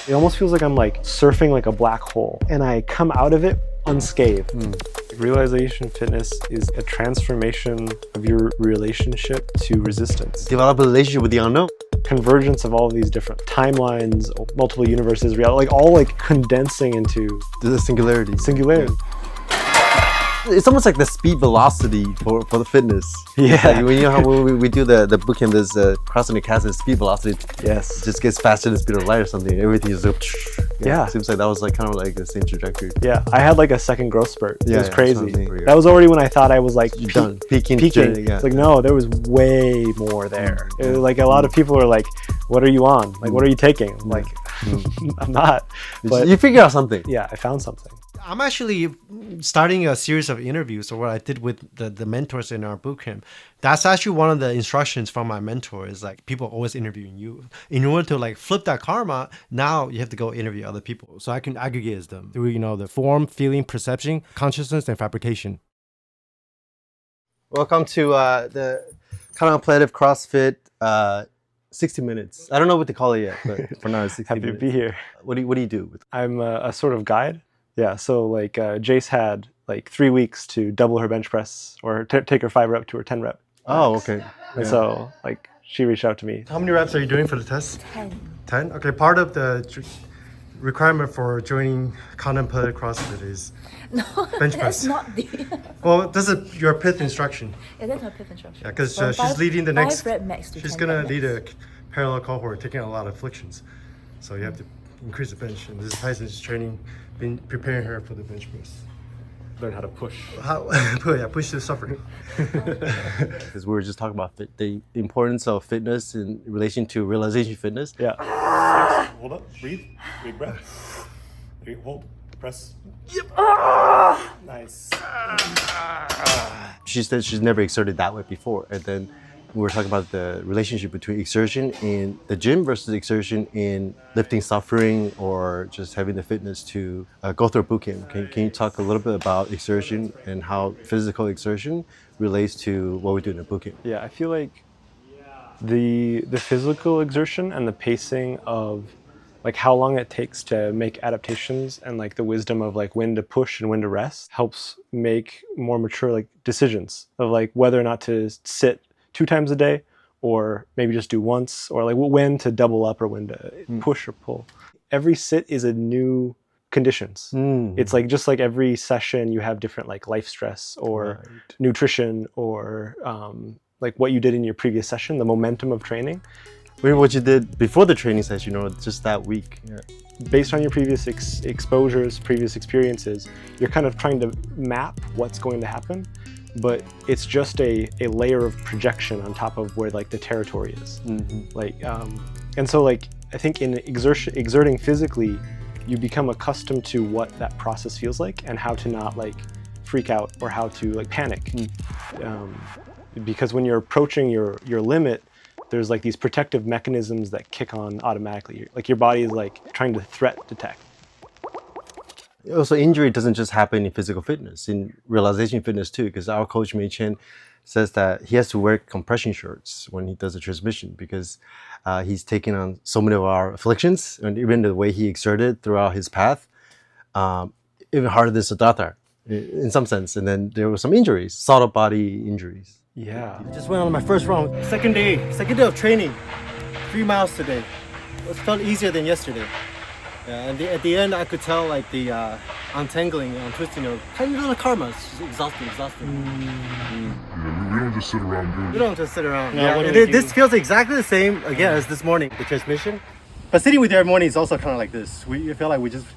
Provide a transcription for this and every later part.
It almost feels like I'm like surfing like a black hole and I come out of it unscathed. Realization fitness is a transformation of your relationship to resistance. Develop a relationship with the unknown. Convergence of all of these different timelines, multiple universes, reality, like all like condensing into The singularity. singularity. It's almost like the speed velocity for the fitness. Yeah. It's like, you know how when we do the bootcamp, there's crossing the chasm, speed velocity. Yes. It just gets faster than the speed of light or something. Everything is like, Yeah. It seems like that was like kind of like the same trajectory. Yeah, I had like a second growth spurt. It Yeah, was yeah, crazy. that's what I'm saying. That was already when I thought I was like Done. Peaking. peaking. Yeah. It's like, no, there was way more there. It was like a lot of people are like, what are you on? Like, what are you taking? I'm like, I'm not. But You figure out something. yeah, I found something. I'm actually starting a series of interviews, or what I did with the mentors in our bootcamp. That's actually one of the instructions from my mentor is like, people always interviewing you. In order to like flip that karma, now you have to go interview other people. So I can aggregate them through, the form, feeling, perception, consciousness, and fabrication. Welcome to the Contemplative CrossFit 60 minutes. I don't know what to call it yet, but for now it's 60 Happy minutes. to be here. What do you do? I'm a sort of guide. Yeah, so like Jace had like 3 weeks to double her bench press or take her 5 rep to her 10 rep. Oh, okay. And so like she reached out to me. How many reps are you doing for the test? 10. 10? Okay, part of the requirement for joining Contemplative CrossFit is No, bench that's press. not the. Well, this is your Pith instruction. Yeah, that's her Pith instruction. Yeah, because From she's leading the next. 5 rep max to She's 10 gonna rep lead max. a parallel cohort, taking a lot of afflictions. So you have to increase the bench, and this is Tyson's training, been preparing her for the bench press. Learn how to push. How? Push to suffering. Because we were just talking about the importance of fitness in relation to realization fitness. Yeah. Hold up, breathe, big breath. Hold, press. Yep. Nice. She said she's never exerted that way before. And then we were talking about the relationship between exertion in the gym versus exertion in lifting suffering or just having the fitness to go through a boot camp. Can you talk a little bit about exertion and how physical exertion relates to what we do in a boot camp? Yeah, I feel like the physical exertion and the pacing of like how long it takes to make adaptations and like the wisdom of like when to push and when to rest helps make more mature like decisions of like whether or not to sit 2 times a day or maybe just do once, or like when to double up or when to push or pull. Every sit is a new conditions. It's like just like every session you have different like life stress or nutrition or like what you did in your previous session, the momentum of training. Maybe what you did before the training session or just that week. Yeah. Based on your previous exposures, previous experiences, you're kind of trying to map what's going to happen, but it's just a layer of projection on top of where like the territory is. Like, and so like, I think in exerting physically, you become accustomed to what that process feels like and how to not like freak out or how to like panic. Because when you're approaching your limit, there's like these protective mechanisms that kick on automatically. Like your body is like trying to threat detect. Also, injury doesn't just happen in physical fitness, in realization fitness too, because our coach Mei Chen says that he has to wear compression shorts when he does a transmission because he's taking on so many of our afflictions, and even the way he exerted throughout his path, even harder than Siddhartha in some sense. And then there were some injuries, solid body injuries. Yeah. I just went on my first round. Second day of training. 3 miles today. It felt easier than yesterday. Yeah, and at the end, I could tell like the untangling and twisting of tiny little karma. It's just exhausting. Yeah, we don't just sit around doing You don't just sit around. No, what do we do? This feels exactly the same again as this morning, the transmission. But sitting with you every morning is also kind of like this. You feel like we just,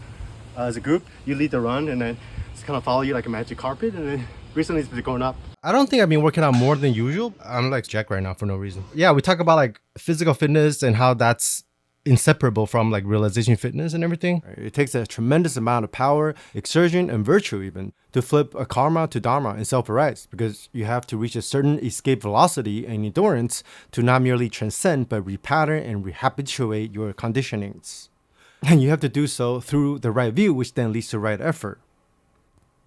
as a group, you lead the run and then just kind of follow you like a magic carpet. And then recently it's been going up. I don't think I've been working out more than usual. I'm like Jack right now for no reason. Yeah, we talk about like physical fitness and how that's inseparable from like realization fitness and everything. It takes a tremendous amount of power, exertion, and virtue even to flip a karma to Dharma and self-arise, because you have to reach a certain escape velocity and endurance to not merely transcend but repattern and rehabituate your conditionings. And you have to do so through the right view, which then leads to right effort.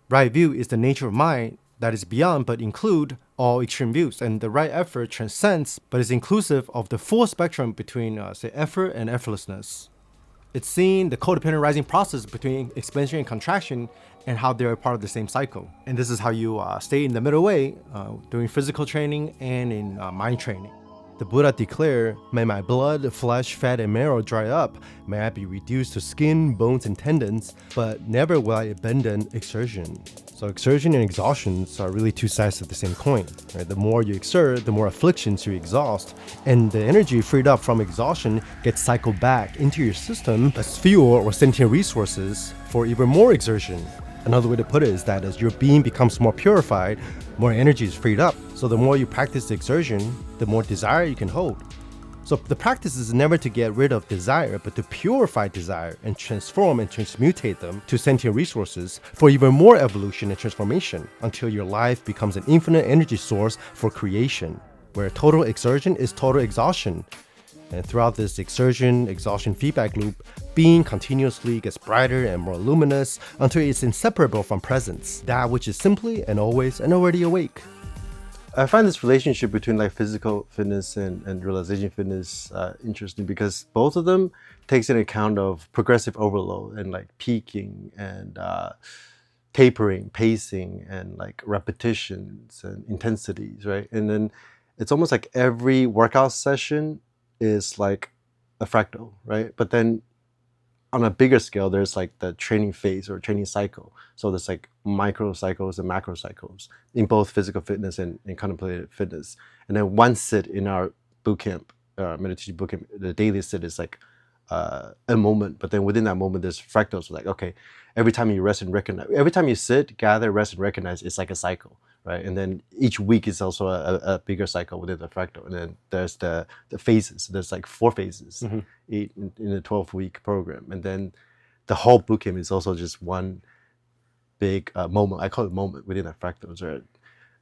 Right view is the nature of mind that is beyond but include all extreme views, and the right effort transcends but is inclusive of the full spectrum between say effort and effortlessness. It's seeing the codependent rising process between expansion and contraction and how they're part of the same cycle. And this is how you stay in the middle way during physical training and in mind training. The Buddha declared, "May my blood, flesh, fat, and marrow dry up. May I be reduced to skin, bones, and tendons, but never will I abandon exertion." So exertion and exhaustion are really two sides of the same coin. Right? The more you exert, the more afflictions you exhaust, and the energy freed up from exhaustion gets cycled back into your system as fuel or sentient resources for even more exertion. Another way to put it is that as your being becomes more purified, more energy is freed up. So the more you practice exertion, the more desire you can hold. So the practice is never to get rid of desire, but to purify desire and transform and transmutate them to sentient resources for even more evolution and transformation until your life becomes an infinite energy source for creation, where total exertion is total exhaustion. And throughout this exertion-exhaustion feedback loop, being continuously gets brighter and more luminous until it's inseparable from presence, that which is simply and always and already awake. I find this relationship between like physical fitness and realization fitness interesting because both of them takes into account of progressive overload and like peaking and tapering, pacing, and like repetitions and intensities, right? And then it's almost like every workout session is like a fractal, right? But then on a bigger scale, there's like the training phase or training cycle. So there's like micro cycles and macro cycles in both physical fitness and contemplative fitness. And then one sit in our bootcamp, meditation bootcamp, the daily sit is like a moment. But then within that moment, there's fractals. Like, okay, every time you rest and recognize, every time you sit, gather, rest, and recognize, it's like a cycle, right? And then each week is also a bigger cycle within the fractal. And then there's the phases. There's like 4 phases in a 12-week program. And then the whole bootcamp is also just one big moment. I call it moment within the fractals, right?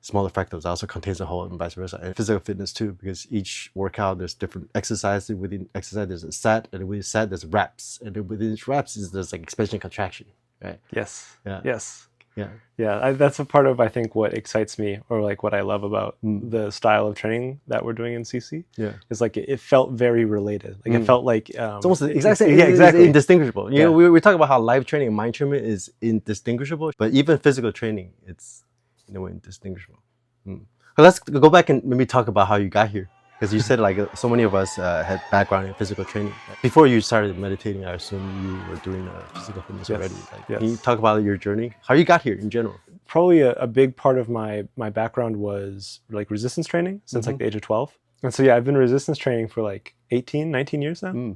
Smaller fractals also contains the whole and vice versa. And physical fitness too, because each workout, there's different exercises. Within exercise, there's a set, and within set, there's reps. And then within each reps, there's like expansion, contraction, right? Yes. Yeah. Yes. Yeah. Yeah, that's a part of, I think, what excites me or like what I love about the style of training that we're doing in CC. Yeah. Is like it felt very related. Like it felt like It's almost exactly exactly indistinguishable. You know, we talk about how life training and mind training is indistinguishable, but even physical training, it's in a way indistinguishable. But let's go back and maybe talk about how you got here, because you said like so many of us had background in physical training. Before you started meditating, I assume you were doing physical fitness already. Like, Can you talk about your journey? How you got here in general? Probably a big part of my background was like resistance training since like the age of 12. And so yeah, I've been resistance training for like 18, 19 years now.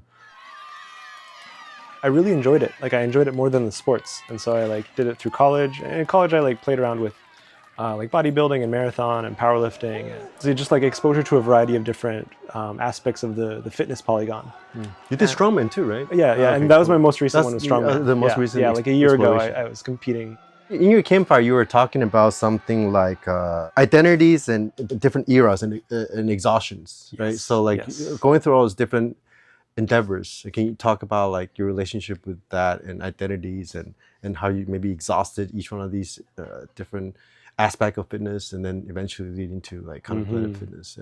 I really enjoyed it. Like I enjoyed it more than the sports. And so I like did it through college. And in college I like played around with like bodybuilding and marathon and powerlifting. So just like exposure to a variety of different aspects of the fitness polygon. You did strongman too, right? Yeah, Okay, and that was my most recent one was strongman. The most recent. Yeah, like a year ago I was competing. In your campfire, you were talking about something like identities and different eras and exhaustions, right? So like going through all those different endeavors, can you talk about like your relationship with that and identities and how you maybe exhausted each one of these different aspect of fitness and then eventually leading to like contemplative fitness?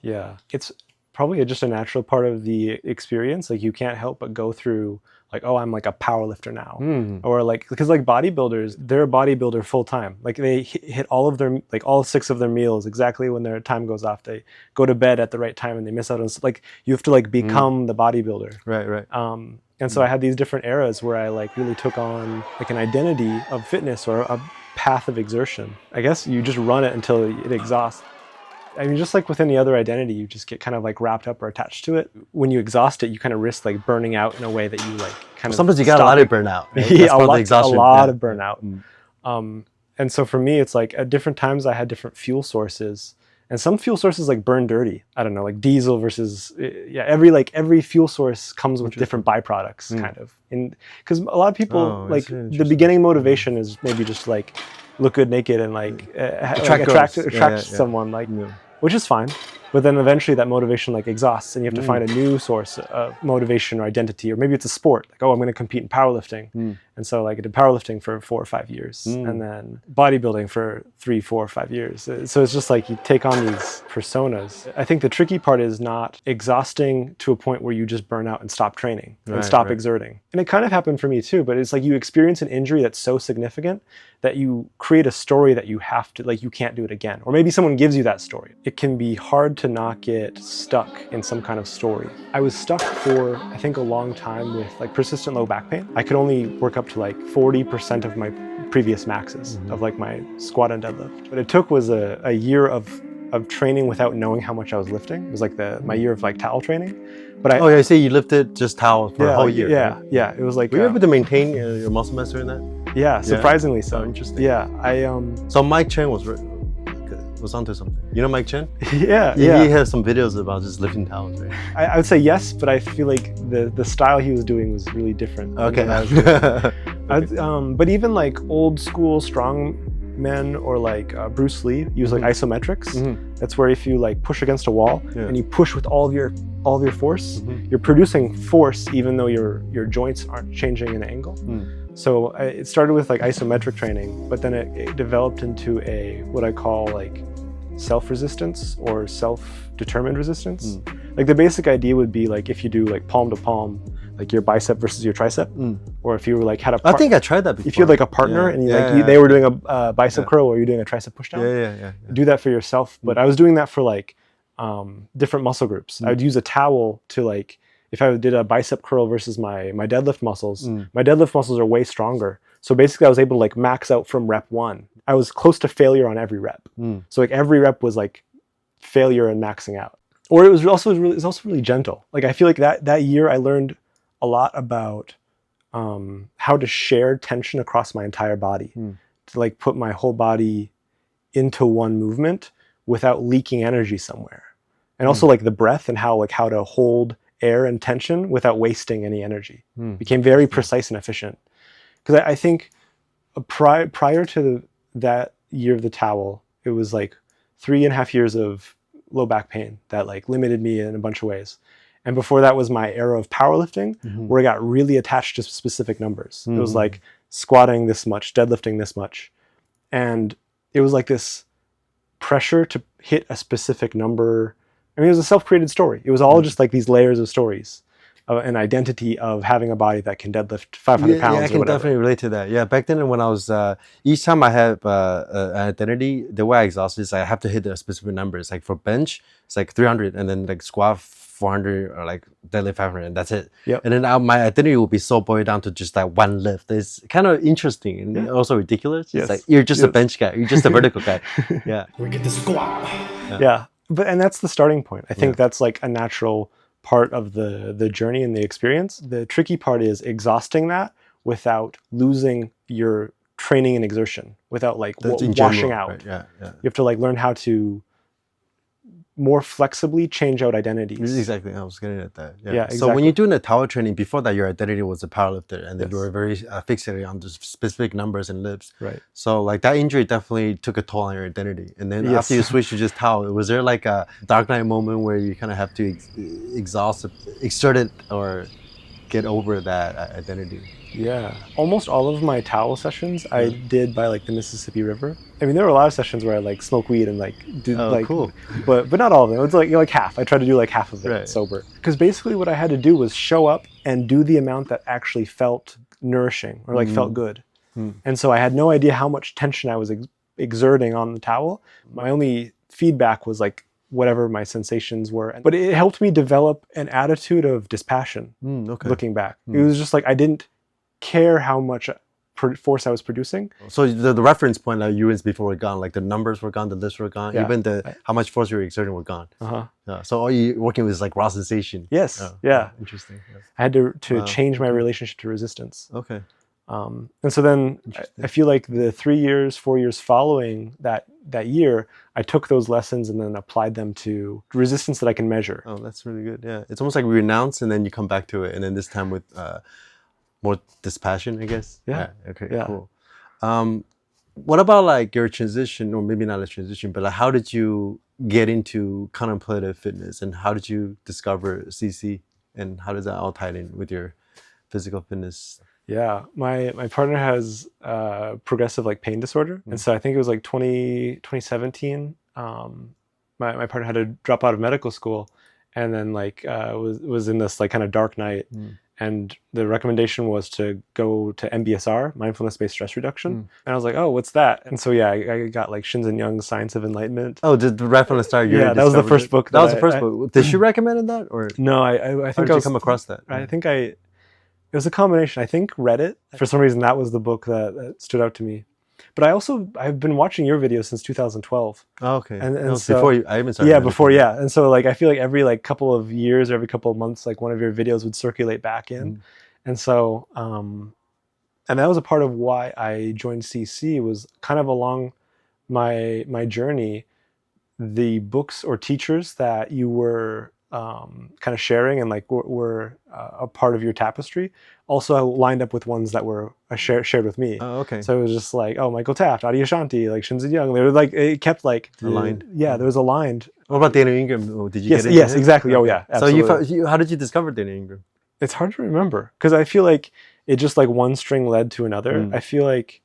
Yeah, it's probably just a natural part of the experience. Like you can't help but go through like, oh, I'm like a power lifter now. Or like, because like bodybuilders, they're a bodybuilder full time. Like they hit all of their, like all 6 of their meals exactly when their time goes off. They go to bed at the right time and they miss out on, like you have to like become the bodybuilder. Right. And so I had these different eras where I like really took on like an identity of fitness or a path of exertion. I guess you just run it until it exhausts. I mean, just like with any other identity, you just get kind of like wrapped up or attached to it. When you exhaust it, you kind of risk like burning out in a way that you like kind of sometimes you got a lot of burnout. Right? Yeah, a lot of burnout. And so for me, it's like at different times I had different fuel sources, and some fuel sources like burn dirty. I don't know, like diesel versus every fuel source comes with different byproducts, kind of. And because a lot of people like the beginning motivation is maybe just like look good naked and like attract someone like, which is fine. But then eventually that motivation like exhausts, and you have to find a new source of motivation or identity, or maybe it's a sport. Like, oh, I'm going to compete in powerlifting, and so like I did powerlifting for 4 or 5 years, and then bodybuilding for 3, 4, 5 years. So it's just like you take on these personas. I think the tricky part is not exhausting to a point where you just burn out and stop training and stop exerting. And it kind of happened for me too. But it's like you experience an injury that's so significant that you create a story that you have to, like, you can't do it again. Or maybe someone gives you that story. It can be hard to not get stuck in some kind of story. I was stuck for, I think, a long time with like persistent low back pain. I could only work up to like 40% of my previous maxes of like my squat and deadlift. What it took was a year of training without knowing how much I was lifting. It was like my year of like towel training. But Oh, yeah, I see you lifted just towel for a whole year. Yeah. It was like, Were you able to maintain your muscle mass during that? yeah, surprisingly so. Oh, interesting. Yeah, So Mike Chen was onto something. You know Mike Chen? yeah. He has some videos about just lifting towels, right? I would say yes, but I feel like the style he was doing was really different. than Okay. what I was doing. But even like old school strong men or like Bruce Lee use like isometrics. That's where if you like push against a wall and you push with all of your force, you're producing force even though your joints aren't changing in angle. So it started with like isometric training, but then it developed into what I call like self-resistance or self-determined resistance. Like the basic idea would be like if you do like palm to palm, like your bicep versus your tricep, or if you were like had a I think I tried that before. if you had like a partner and they were doing a bicep curl or you're doing a tricep pushdown, Yeah. do that for yourself. But I was doing that for like different muscle groups. I would use a towel to like, if I did a bicep curl versus my deadlift muscles, my deadlift muscles are way stronger. So basically I was able to like max out from rep 1. I was close to failure on every rep. So like every rep was like failure and maxing out. Or it was also really gentle. Like I feel like that year I learned a lot about how to share tension across my entire body, to like put my whole body into one movement without leaking energy somewhere. And also like the breath and how to hold air and tension without wasting any energy. Became very precise and efficient. Because I think prior to that year of the towel, it was like 3.5 years of low back pain that like limited me in a bunch of ways. And before that was my era of powerlifting, where I got really attached to specific numbers. It was like squatting this much, deadlifting this much. And it was like this pressure to hit a specific number. I mean, it was a self-created story. It was all just like these layers of stories, an identity of having a body that can deadlift 500 pounds I or can whatever. definitely relate to that. Yeah, back then when I was, each time I have an identity, the way I exhaust is I have to hit a specific number. It's like for bench, it's like 300, and then like squat 400 or like deadlift 500, and that's it. Yep. And then my identity will be so boiled down to just like one lift. It's kind of interesting and also ridiculous. Yes. It's like you're just a bench guy. You're just a vertical guy. Yeah. We get the squat. Yeah. And that's the starting point. I think that's like a natural part of the journey and the experience. The tricky part is exhausting that without losing your training and exertion, without like In washing general, out. right? Yeah. You have to like learn how to more flexibly change out identities. Exactly, I was getting at that. Yeah, So when exactly. you're doing the tower training, before that, your identity was a powerlifter, and then Yes. you were very fixated on the specific numbers and lifts. Right. So like that injury definitely took a toll on your identity. And then Yes. after you switched to just tower, was there like a dark night moment where you kind of have to exert it or get over that identity? Yeah. Almost all of my towel sessions I did by like the Mississippi River. I mean, there were a lot of sessions where I like smoke weed and like do Cool. but not all of them. It's like half. I tried to do like half of it Right. sober. Because basically what I had to do was show up and do the amount that actually felt nourishing or like felt good. And so I had no idea how much tension I was exerting on the towel. My only feedback was like whatever my sensations were. But it helped me develop an attitude of dispassion Okay. looking back. It was just like I didn't care how much force I was producing. So the reference point like units before were gone, like the numbers were gone, the lifts were gone, Yeah. even how much force you were exerting were gone. Yeah. So all you working with is like raw sensation. Yes. Oh, Yeah. Interesting. Yeah. I had to change my relationship to resistance. Okay. And so then I feel like the 3 years, 4 years following that year, I took those lessons and then applied them to resistance that I can measure. Oh, that's really good. Yeah. It's almost like we renounce and then you come back to it. And then this time with more dispassion, I guess. Yeah. Okay, Yeah. cool. What about like your transition, or maybe not a transition, but like how did you get into contemplative fitness, and how did you discover CC, and how does that all tie in with your physical fitness? Yeah, my partner has progressive like pain disorder, and so I think it was like 2017. My partner had to drop out of medical school, and then like was in this like kind of dark night, and the recommendation was to go to MBSR, mindfulness based stress reduction, and I was like, oh, what's that? And so yeah, I got like Shinzen Young's Science of Enlightenment. Oh, did right from the start? Yeah, that was the first book. That was the first book. Did she recommend that, or no? I how think did you come across that? I think it was a combination. I think Reddit, for some reason, that was the book that stood out to me. But I've been watching your videos since 2012. Oh, okay. And no, so, before I even started. Yeah, before, yeah. And so like, I feel like every like couple of years, or every couple of months, like one of your videos would circulate back in. And so, and that was a part of why I joined CC, was kind of along my journey, the books or teachers that you were kind of sharing and like were a part of your tapestry also lined up with ones that were shared with me. Oh, okay. So it was just like, oh, Michael Taft, Adyashanti, like Shinzen Young. They were like, it kept like aligned. Yeah, there was aligned. What about Daniel Ingram? Oh, did you Yes, get into yes, him? exactly. Oh yeah. Absolutely. So how did you discover Daniel Ingram? It's hard to remember because I feel like it just like one string led to another. I feel like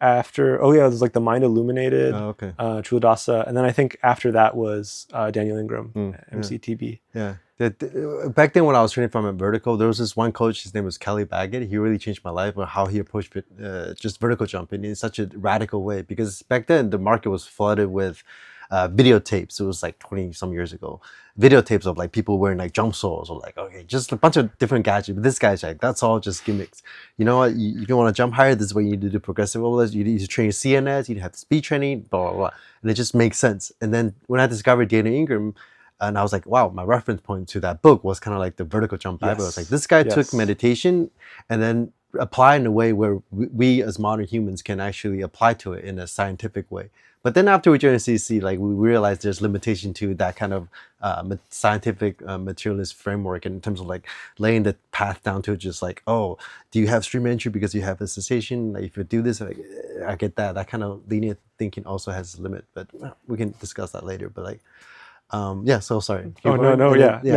after, it was like The Mind Illuminated, Chuladasa, and then I think after that was Daniel Ingram, MCTB. Yeah. Back then when I was training from a vertical, there was this one coach, his name was Kelly Baggett. He really changed my life with how he approached just vertical jumping in such a radical way, because back then the market was flooded with videotapes. It was like 20 some years ago. Videotapes of like people wearing like jump soles, or like, okay, just a bunch of different gadgets. But this guy's like, that's all just gimmicks. You know what? If you want to jump higher, this is what you need to do progressive overloads. You need to train your CNS, you need to have speed training, blah, blah, blah. And it just makes sense. And then when I discovered Daniel Ingram, and I was like, wow, my reference point to that book was kind of like the vertical jump Bible. I was like, this guy took meditation and then applied in a way where we as modern humans can actually apply to it in a scientific way. But then after we joined CC, like we realized there's limitation to that kind of scientific materialist framework in terms of like laying the path down to just like, oh, do you have stream entry because you have a cessation? Like if you do this, like, I get that. That kind of linear thinking also has a limit, but we can discuss that later. But like, so sorry. Oh, no, no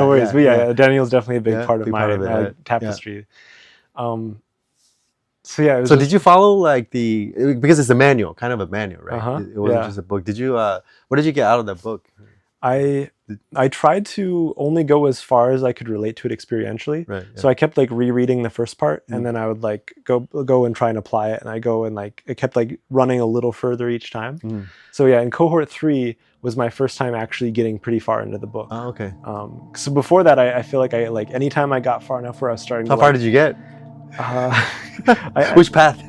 worries. But Daniel's definitely a big part of my tapestry. So did you follow like because it's a manual, kind of a manual, right? It wasn't just a book. Did you, what did you get out of that book? I tried to only go as far as I could relate to it experientially. Right, So I kept like rereading the first part, and then I would like go and try and apply it, and I go and like it kept like running a little further each time. So yeah, in cohort 3 was my first time actually getting pretty far into the book. Oh, okay. So before that, I feel like anytime I got far enough where I was starting. How far did you get? Which path?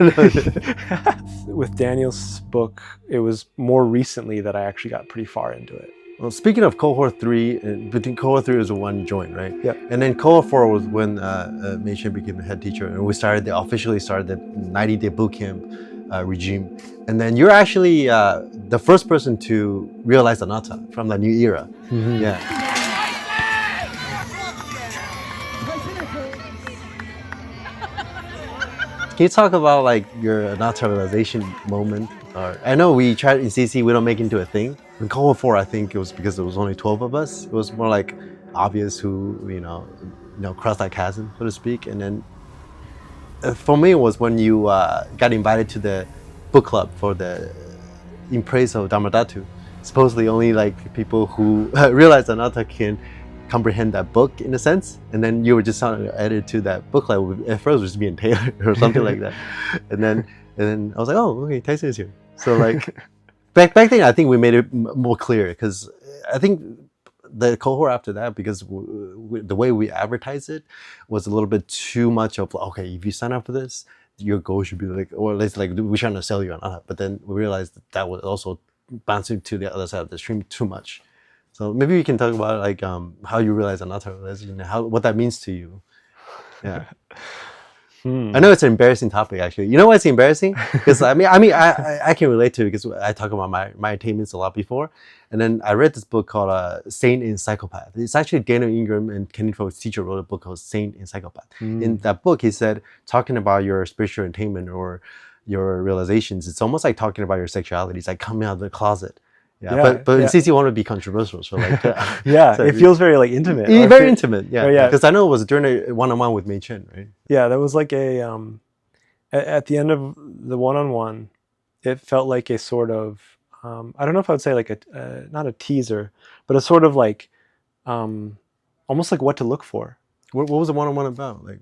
With Daniel's book, it was more recently that I actually got pretty far into it. Well, speaking of cohort 3, between cohort 3 was the one you joined, right? Yeah. And then cohort 4 was when Mei Chen became the head teacher, and we officially started the 90-day bootcamp regime. And then you're actually the first person to realize Anatta from the new era. Yeah. Can you talk about like your Anatta realization moment? Or I know we tried in CC, we don't make it into a thing. In cohort 4, I think it was because there was only 12 of us. It was more like obvious who crossed that chasm, so to speak. And then for me, it was when you got invited to the book club for in praise of Dharmadhatu. Supposedly only like people who realize Anatta can comprehend that book in a sense, and then you were just added to that book club. At first it was just me and Taylor or something like that, and then I was like, oh, okay, Tyson is here. So like back then, I think we made it more clear, because I think the cohort after that, because the way we advertised it was a little bit too much of, okay, if you sign up for this, your goal should be like, or at least like we're trying to sell you on Anatta. But then we realized that was also bouncing to the other side of the stream too much. So maybe we can talk about like how you realize Anatta and what that means to you. Yeah. I know it's an embarrassing topic, actually. You know why it's embarrassing? Because I can relate to it because I talk about my attainments a lot before. And then I read this book called Saint and Psychopath. It's actually Daniel Ingram and Kenny Fogel's teacher wrote a book called Saint and Psychopath. In that book, he said, talking about your spiritual attainment or your realizations, it's almost like talking about your sexuality. It's like coming out of the closet. Yeah, Yeah, but yeah. CC wanted to be controversial, so like Yeah, so it feels very like intimate. yeah, Or very fe- intimate. Yeah, Oh, yeah. because I know it was during a one-on-one with Mei Chen, right? Yeah, that was like a at the end of the one-on-one, it felt like a sort of I don't know if I would say like a not a teaser, but a sort of like almost like what to look for. What was the one-on-one about? Like,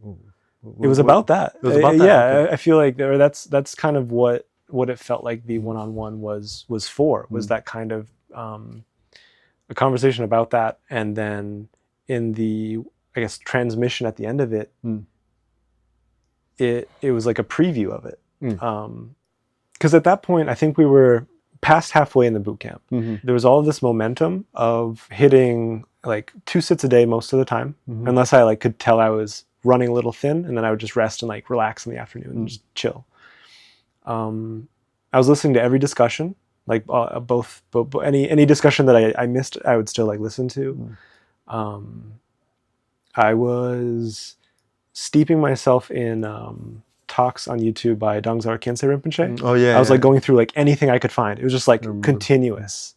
It was about that. It was about that. Yeah, Okay. I feel like that's kind of what it felt like the one-on-one was for, was that kind of a conversation about that, and then in the, I guess, transmission at the end of it, it was like a preview of it. Because at that point, I think we were past halfway in the boot camp. There was all of this momentum of hitting like 2 sits a day most of the time, unless I like could tell I was running a little thin, and then I would just rest and like relax in the afternoon and just chill. I was listening to every discussion, like both any discussion that I missed, I would still like listen to. I was steeping myself in talks on YouTube by Dongzar Khyentse Rinpoche. Oh yeah. I was like going through like anything I could find. It was just like continuous.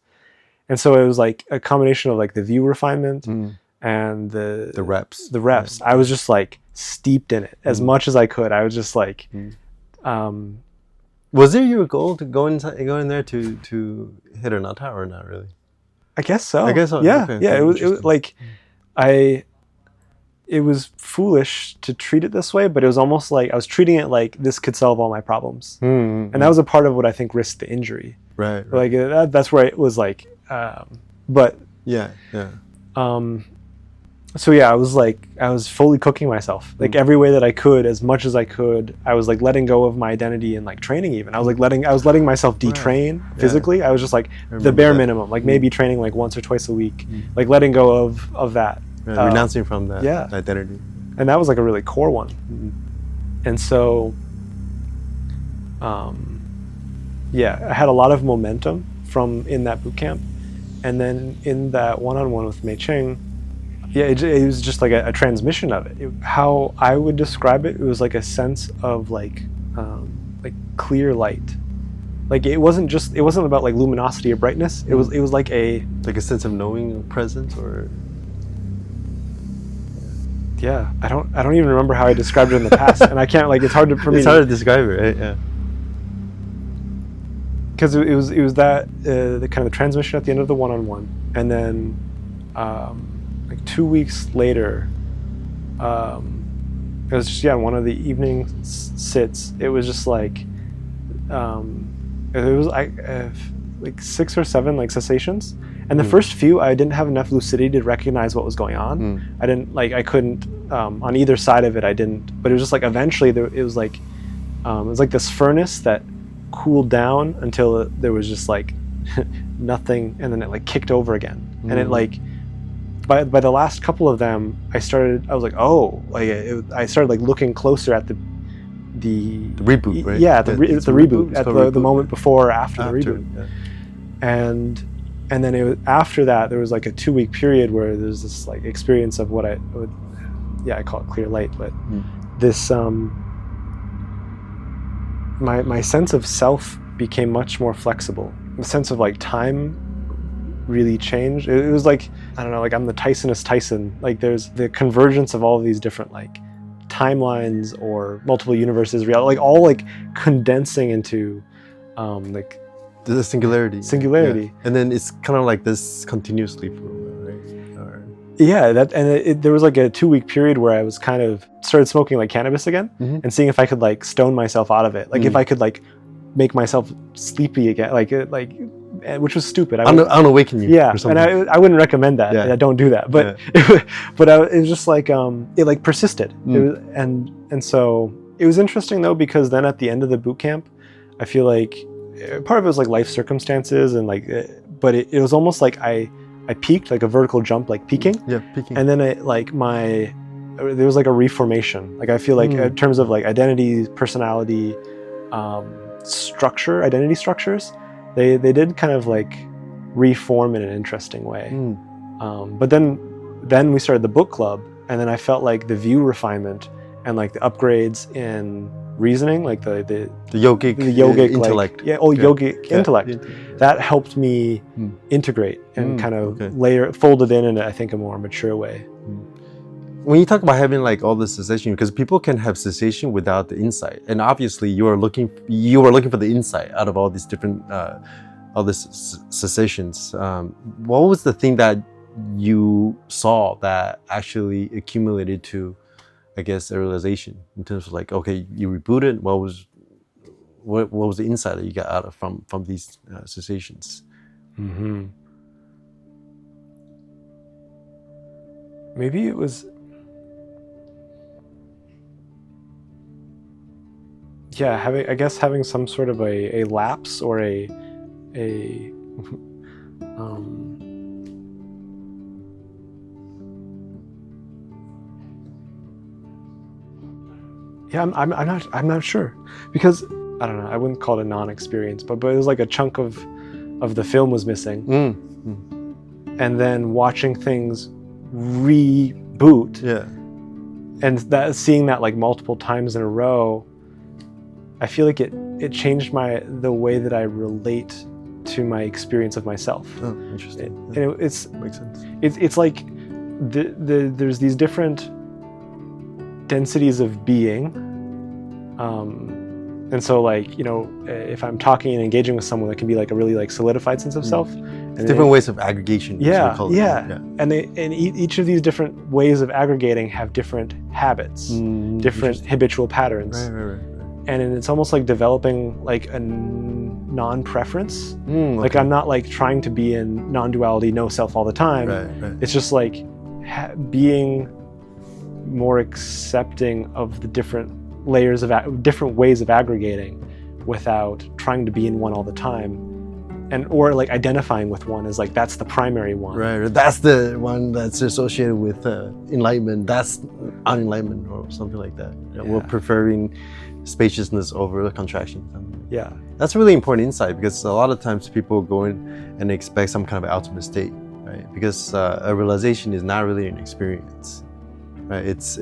And so it was like a combination of like the view refinement and the reps. The reps. I was just like steeped in it as much as I could. I was just like was there your goal to go in there to hit Anatta, or not really? I guess so. I guess so. Yeah. Okay, Yeah. okay, It was like it was foolish to treat it this way, but it was almost like I was treating it like this could solve all my problems. And that was a part of what I think risked the injury. Right. Like that's where it was like, but yeah. so yeah, I was fully cooking myself, like every way that I could, as much as I could. I was like letting go of my identity and like training. Even I was letting myself detrain physically. I was just like the bare minimum, like maybe training like once or twice a week, like letting go of that. Renouncing from that yeah. identity. And that was like a really core one. And so yeah, I had a lot of momentum from in that boot camp, and then in that one-on-one with Mei Ching, yeah, it was just like a transmission of it. How I would describe it, it was like a sense of like clear light. Like it wasn't about like luminosity or brightness. It was like a sense of knowing presence, or yeah, I don't even remember how I described it in the past, and I can't, like, it's hard for me. It's hard to describe it, right? Yeah. Because it was that the kind of the transmission at the end of the one-on-one, and then like 2 weeks later, it was just one of the evening sits. It was just like it was like 6 or 7 like cessations. And the first few, I didn't have enough lucidity to recognize what was going on. I couldn't, on either side of it, I didn't. But it was just like eventually it was like this furnace that cooled down until there was just like nothing, and then it like kicked over again. And it like, by the last couple of them, I was like, oh, like I started like looking closer at the reboot, right? Yeah, the reboot at the moment before or after the reboot. Yeah. And then after that, there was like a 2-week period where there's this like experience of what I call it clear light, but this my sense of self became much more flexible. The sense of like time really changed. It was like, I don't know, like I'm the Tysonist Tyson. Like there's the convergence of all of these different like timelines or multiple universes, like all like condensing into like the singularity. Yeah. And then it's kind of like this continuously for a while, right? Yeah, there was like a 2-week period where I was kind of started smoking like cannabis again, and seeing if I could like stone myself out of it, like if I could like make myself sleepy again, like which was stupid. I don't awaken you. Yeah, or something. and I wouldn't recommend that. Yeah. I don't do that. But it was just like it like persisted. It was, and so it was interesting though, because then at the end of the boot camp, I feel like part of it was like life circumstances and like, but it was almost like I peaked, like a vertical jump, like peaking. Yeah, peaking. And then there was like a reformation. Like I feel like in terms of like identity, personality, identity structures, they did kind of like reform in an interesting way. But then we started the book club, and then I felt like the view refinement and like the upgrades in reasoning, like the yogic, intellect. Like, yogic intellect. Yeah. That helped me integrate and kind of fold it in I think a more mature way. When you talk about having like all the cessation, because people can have cessation without the insight, and obviously you were looking for the insight out of all these different all these cessations. What was the thing that you saw that actually accumulated to, I guess, a realization in terms of like, okay, you rebooted. What was the insight that you got out of from these cessations? Mm-hmm. Maybe it was. Yeah, having some sort of a lapse or a yeah, I'm not sure, because I don't know, I wouldn't call it a non-experience, but it was like a chunk of the film was missing, and then watching things reboot, and seeing that like multiple times in a row, I feel like it changed the way that I relate to my experience of myself. Oh, interesting. And makes sense. It's like there's these different densities of being, and so like, you know, if I'm talking and engaging with someone, that can be like a really like solidified sense of self. And different ways of aggregation. And each of these different ways of aggregating have different habits, different habitual patterns. Right. And it's almost like developing like a non-preference. Like I'm not like trying to be in non-duality, no self all the time. Right. It's just like being more accepting of the different layers of different ways of aggregating, without trying to be in one all the time, or like identifying with one as like that's the primary one. Right. That's the one that's associated with enlightenment. That's unenlightenment or something like that. We're preferring spaciousness over contraction. Yeah. That's a really important insight, because a lot of times people go in and expect some kind of ultimate state, right? Because a realization is not really an experience, right? It's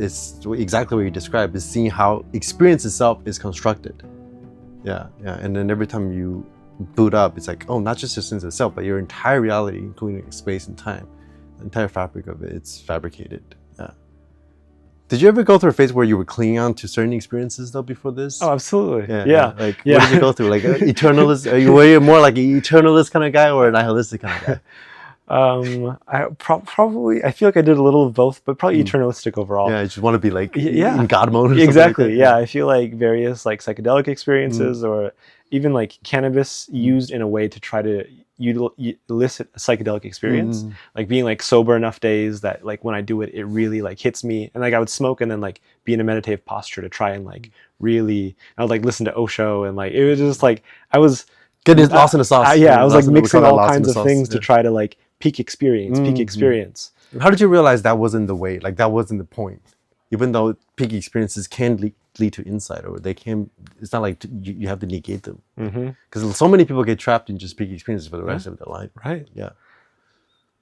exactly what you described, is seeing how experience itself is constructed. Yeah. And then every time you boot up, it's like, oh, not just your sense of self, but your entire reality, including space and time, the entire fabric of it, it's fabricated. Yeah. Did you ever go through a phase where you were clinging on to certain experiences though before this? Oh, absolutely. Yeah. Like, what did you go through? Like eternalist? Were you more like an eternalist kind of guy or a nihilistic kind of guy? I probably, I feel like I did a little of both, but probably eternalistic overall. Yeah, I just want to be like in God mode. Or exactly. Like yeah, I feel like various like psychedelic experiences, or even like cannabis used in a way to try to elicit a psychedelic experience, like being like sober enough days that like when I do it, it really like hits me, and like I would smoke and then like be in a meditative posture to try and like really, I would like listen to Osho, and like it was just like I was getting lost in the sauce. I was like mixing all kinds of things to try to like peak experience. How did you realize that wasn't the way? Like that wasn't the point, even though peak experiences can lead to insight, or they can. It's not like you have to negate them, because so many people get trapped in just peak experiences for the rest of their life. Right. Yeah.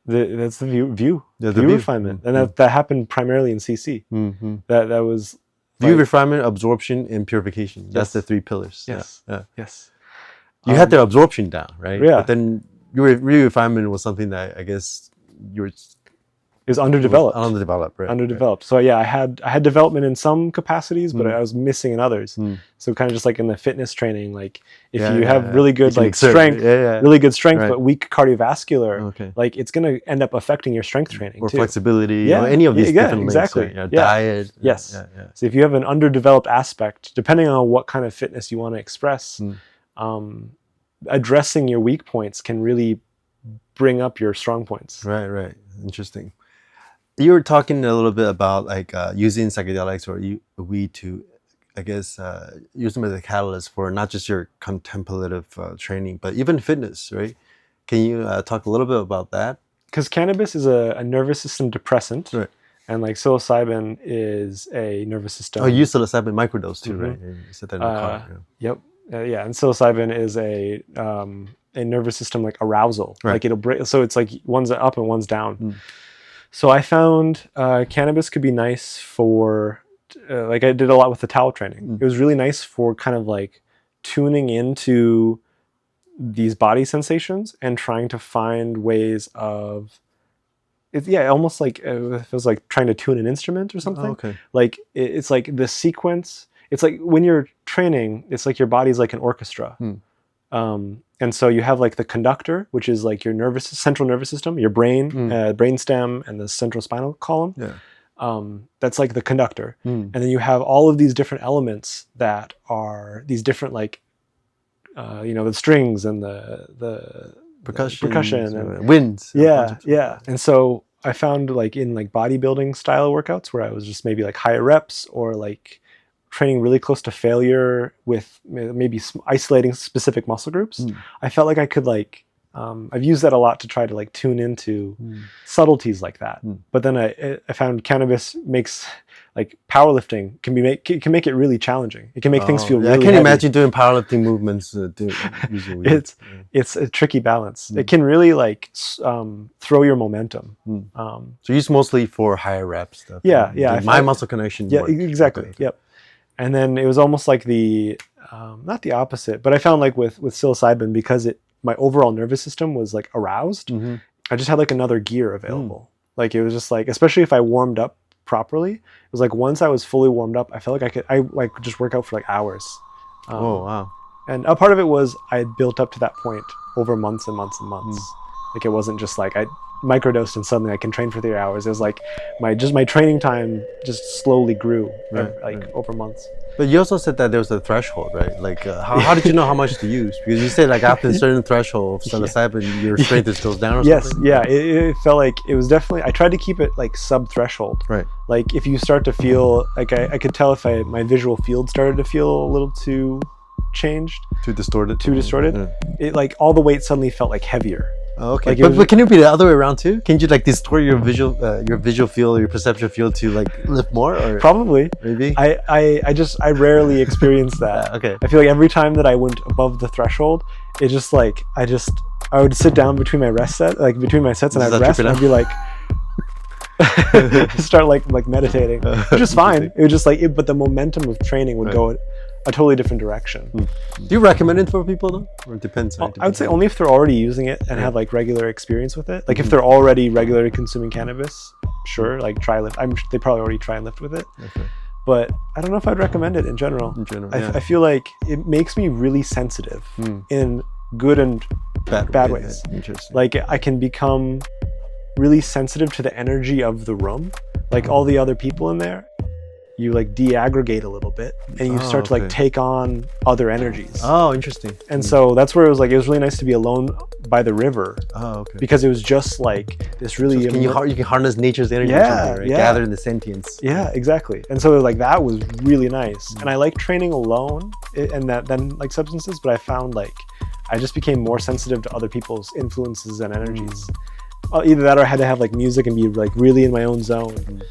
That's the view view refinement, and that happened primarily in CC. That was view, refinement, absorption, and purification. That's the 3 pillars. Yes. Yeah. Yes. You had the absorption down, right? Yeah. But then your refinement was something that I guess you were. It was underdeveloped. Right. Underdeveloped. So yeah, I had development in some capacities, but I was missing in others. So kind of just like in the fitness training, like if you have really good like strength, really good strength, but weak cardiovascular, like it's going to end up affecting your strength training or too. Flexibility, or any of these different exactly. links, right? Diet. Yes. So if you have an underdeveloped aspect, depending on what kind of fitness you want to express, addressing your weak points can really bring up your strong points. Right. Interesting. You were talking a little bit about like using psychedelics or weed to, I guess, use them as a catalyst for not just your contemplative training, but even fitness, right? Can you talk a little bit about that? Because cannabis is a nervous system depressant, right? And like psilocybin is a nervous system. Oh, you use psilocybin microdose too, right? You said that in the car. Yep. And psilocybin is a nervous system like arousal. Right. Like it'll break. So it's like one's up and one's down. So I found cannabis could be nice for like I did a lot with the towel training. It was really nice for kind of like tuning into these body sensations and trying to find ways of almost like it feels like trying to tune an instrument or something. Okay. Like it's like the sequence. It's like when you're training, it's like your body's like an orchestra. And so you have like the conductor, which is like your central nervous system, your brain, brainstem, and the central spinal column. Yeah. That's like the conductor. And then you have all of these different elements that are these different like, the strings and the percussion and winds. Yeah. And so I found like in like bodybuilding style workouts where I was just maybe like higher reps or like training really close to failure with maybe isolating specific muscle groups, I felt like I could like, I've used that a lot to try to like tune into subtleties like that. But then I found cannabis makes like powerlifting can make it really challenging. It can make things feel really I can't heavy. imagine doing powerlifting movements. It's a tricky balance. It can really like throw your momentum. So used mostly for higher rep stuff. Yeah. Mind muscle connection. Yeah, work. exactly. Okay. Yep. And then it was almost like not the opposite, but I found like with psilocybin, because my overall nervous system was like aroused, I just had like another gear available. Like it was just like, especially if I warmed up properly, it was like once I was fully warmed up, I felt like I could just work out for like hours. Oh, wow. And a part of it was I had built up to that point over months and months and months. Like it wasn't just like I microdosed and suddenly I can train for 3 hours. It was like my training time just slowly grew over months. But you also said that there was a threshold, right? Like how did you know how much to use? Because you said like after a certain threshold of psilocybin, your strength just goes down or something? Yes, yeah. It felt like it was definitely, I tried to keep it like sub-threshold. Right. Like if you start to feel, like I could tell if my visual field started to feel a little too changed. Too distorted? Yeah. It like all the weight suddenly felt like heavier. Oh, okay. Like but can it be the other way around too? Can you like distort your visual field or your perceptual field to like lift more? Or probably. Maybe. I rarely experienced that. Okay. I feel like every time that I went above the threshold, it just like I would sit down between my sets and I'd rest and I'd be like start like meditating, which is fine. It was just like but the momentum of training would go a totally different direction. Do you recommend it for people though? Or it depends? I would say only if they're already using it and have like regular experience with it. Like if they're already regularly consuming cannabis, sure, like try lift. They probably already try and lift with it. Okay. But I don't know if I'd recommend it in general. I feel like it makes me really sensitive in good and bad ways. Interesting. Like I can become really sensitive to the energy of the room, like all the other people in there. You like de-aggregate a little bit and you start to like take on other energies. Oh, interesting. And so that's where it was really nice to be alone by the river. Oh, okay. Because it was just like this really... So you can harness nature's energy or something, right? Gather in the sentience. Yeah, exactly. And so like that was really nice. And I like training alone and than like substances, but I found like I just became more sensitive to other people's influences and energies. Either that or I had to have like music and be like really in my own zone.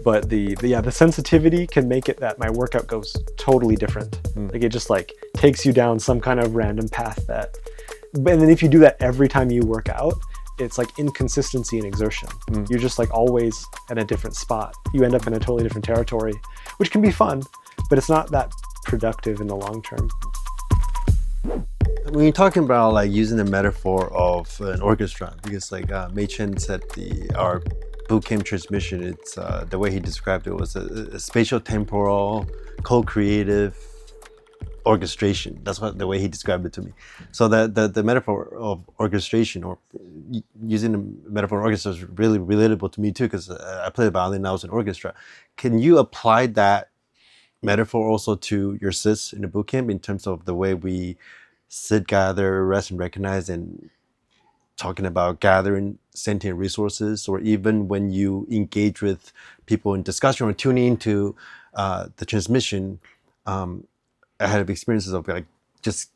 But the sensitivity can make it that my workout goes totally different. Like it just like takes you down some kind of random path and then if you do that every time you work out, it's like inconsistency and exertion. You're just like always at a different spot. You end up in a totally different territory, which can be fun, but it's not that productive in the long term. When you're talking about like using the metaphor of an orchestra, because like Mei Chen said our bootcamp transmission, it's the way he described it was a spatial temporal co-creative orchestration. That's the way he described it to me. So the metaphor of orchestration, or using the metaphor of orchestra, is really relatable to me too, because I played violin and I was in orchestra. Can you apply that metaphor also to your sis in the bootcamp in terms of the way we sit, gather, rest, and recognize, and talking about gathering sentient resources, or even when you engage with people in discussion or tuning into the transmission? I had experiences of like just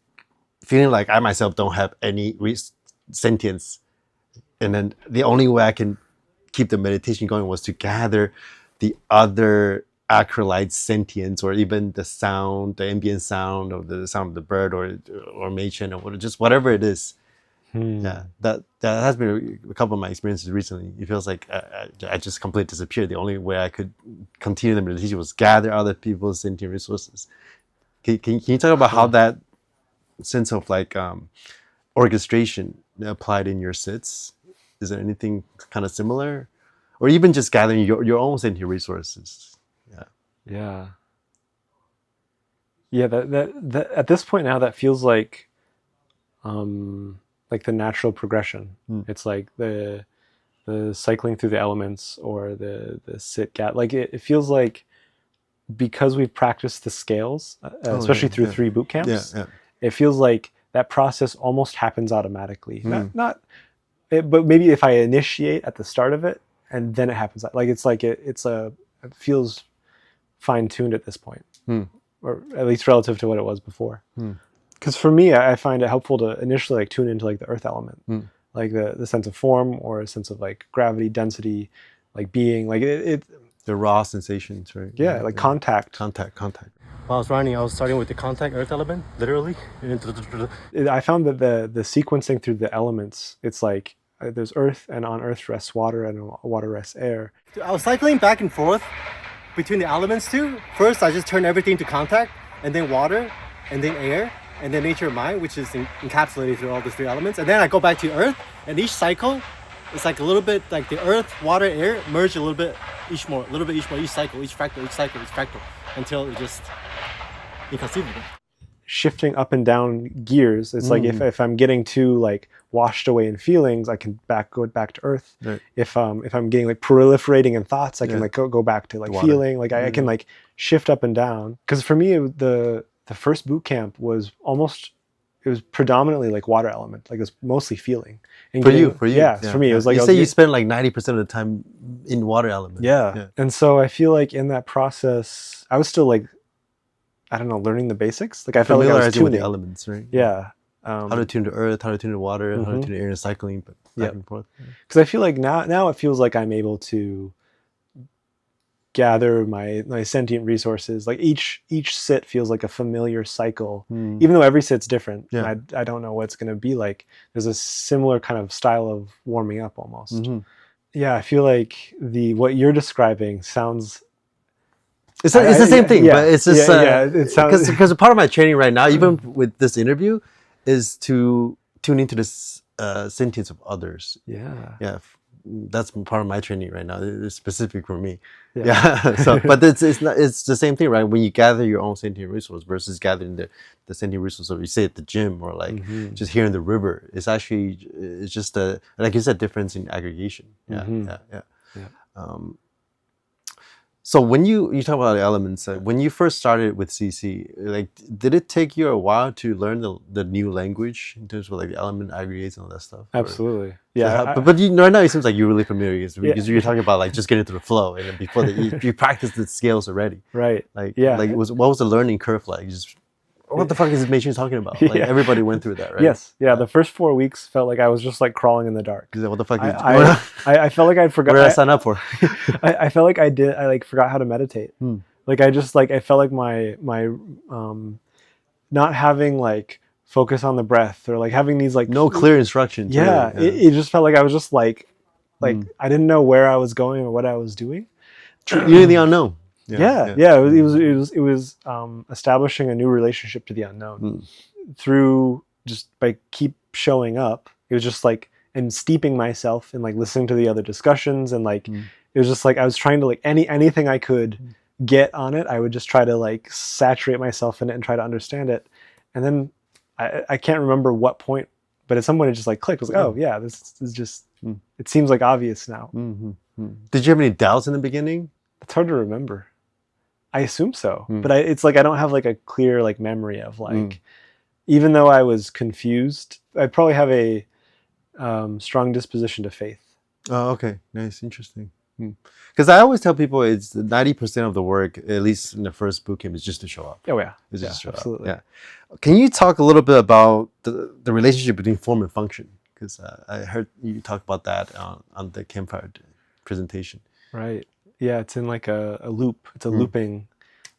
feeling like I myself don't have any sentience, and then the only way I can keep the meditation going was to gather the other acolyte sentience, or even the sound, the ambient sound, or the sound of the bird, or Mei Chen, or just whatever it is, Yeah, that has been a couple of my experiences recently. It feels like I just completely disappeared. The only way I could continue the meditation was gather other people's sentient resources. Can you talk about how that sense of like orchestration applied in your sits? Is there anything kind of similar, or even just gathering your own sentient resources? Yeah. That at this point now, that feels like the natural progression. It's like the cycling through the elements, or the sit gat. Like it feels like, because we've practiced the scales, especially through 3 boot camps, it feels like that process almost happens automatically. But maybe if I initiate at the start of it, and then it happens, like it feels fine-tuned at this point, or at least relative to what it was before. Because for me, I find it helpful to initially like tune into like the earth element, like the sense of form, or a sense of like gravity, density, like being, like it the raw sensations, right? Yeah, like contact. Contact. While I was running, I was starting with the contact earth element, literally. I found that the sequencing through the elements, it's like there's earth, and on earth rests water, and on water rests air. I was cycling back and forth between the elements too. First, I just turned everything to contact, and then water, and then air, and then nature of mind, which is encapsulated through all these 3 elements. And then I go back to earth, and each cycle, it's like a little bit like the earth, water, air merge a little bit each cycle, each fractal, until it just inconceivable. Shifting up and down gears, it's like if I'm getting too like washed away in feelings, I can go back to earth. Right. If I'm getting like proliferating in thoughts, I can like go back to like water. feeling. Like I can like shift up and down. Because for me, the first boot camp was predominantly like water element. Like it was mostly feeling. And For you, yeah, for me, it was like you say you spend like 90% of the time in water element. Yeah. And so I feel like in that process, I was still like, I don't know, learning the basics. Like I felt like I was Familiarizing with tuning the elements, right? Yeah. How to tune to earth, how to tune to water, how to tune to air, and cycling, but back and forth. Because I feel like now it feels like I'm able to gather my sentient resources. Like each sit feels like a familiar cycle, even though every sit's different. Yeah. And I don't know what it's going to be like. There's a similar kind of style of warming up almost. Yeah, I feel like what you're describing sounds. It's the same thing, yeah, but it's just it sounds because part of my training right now, even with this interview, is to tune into this sentience of others. Yeah. That's part of my training right now. It's specific for me. So, but it's the same thing, right? When you gather your own sentient resource versus gathering the sentient resource, or you say at the gym, or like just here in the river, it's just like you said, difference in aggregation. So when you talk about the elements, when you first started with CC, like did it take you a while to learn the new language in terms of like the element aggregates and all that stuff? Absolutely. But right now it seems like you're really familiar because you're talking about like just getting through the flow, and then before that you practiced the scales already. Right. Like what was the learning curve like? Just what the fuck is this machine talking about? Like everybody went through that, right? Yes. Yeah. The first 4 weeks felt like I was just like crawling in the dark. What the fuck is I felt like I forgot. What did I sign up for? I felt like I like forgot how to meditate. Like I just like I felt like my not having like focus on the breath, or like having these like no clear instructions. Yeah. Really. It just felt like I was just like I didn't know where I was going or what I was doing. You're in the unknown. It was establishing a new relationship to the unknown through just by keep showing up. It was just like, and steeping myself in like listening to the other discussions, and like it was just like I was trying to like anything I could get on it, I would just try to like saturate myself in it and try to understand it. And then I can't remember what point, but at some point it just like clicked. I was like, oh yeah, this is just it seems like obvious now. Did you have any doubts in the beginning? It's hard to remember. I assume so, but it's like I don't have like a clear like memory of like, even though I was confused, I probably have a strong disposition to faith. Oh, okay, nice, interesting. Because I always tell people it's 90% of the work, at least in the first bootcamp, is just to show up. Oh yeah, It's just to show absolutely. up. Yeah. Can you talk a little bit about the relationship between form and function? Because I heard you talk about that on the campfire presentation. Right. Yeah, it's in like a loop. It's a looping.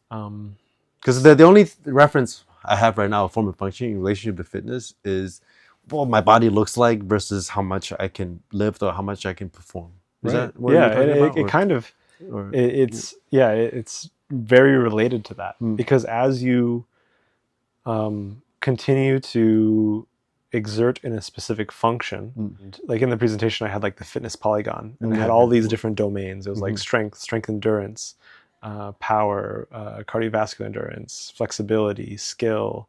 Because the only reference I have right now of form and function in relationship to fitness is what my body looks like versus how much I can lift or how much I can perform. Is that what yeah, you're talking about? it kind of or- it's very related to that because as you continue to exert in a specific function, like in the presentation I had like the fitness polygon and it had all these different domains. It was like strength endurance, power, cardiovascular endurance, flexibility, skill.